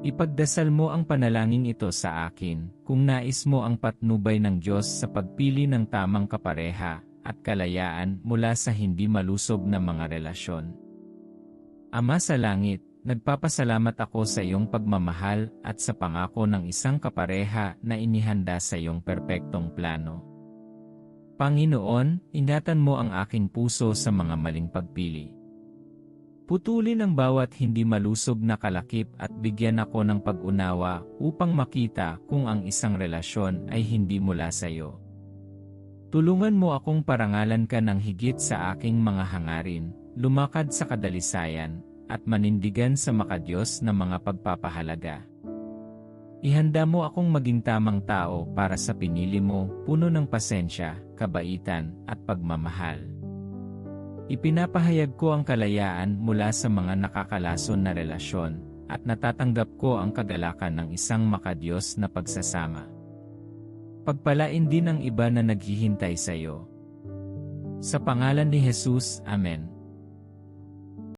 Ipagdasal mo ang panalangin ito sa akin, kung nais mo ang patnubay ng Diyos sa pagpili ng tamang kapareha, at kalayaan mula sa hindi malusob na mga relasyon. Ama sa langit, nagpapasalamat ako sa iyong pagmamahal at sa pangako ng isang kapareha na inihanda sa iyong perpektong plano. Panginoon, ingatan mo ang aking puso sa mga maling pagpili. Putulin ang bawat hindi malusob na kalakip at bigyan ako ng pag-unawa upang makita kung ang isang relasyon ay hindi mula sa iyo. Tulungan mo akong parangalan ka ng higit sa aking mga hangarin, lumakad sa kadalisayan, at manindigan sa makadiyos na mga pagpapahalaga. Ihanda mo akong maging tamang tao para sa pinili mo, puno ng pasensya, kabaitan, at pagmamahal. Ipinapahayag ko ang kalayaan mula sa mga nakakalason na relasyon, at natatanggap ko ang kagalakan ng isang makadiyos na pagsasama. Pagpalain din ang iba na naghihintay sa iyo. Sa pangalan ni Jesus, Amen.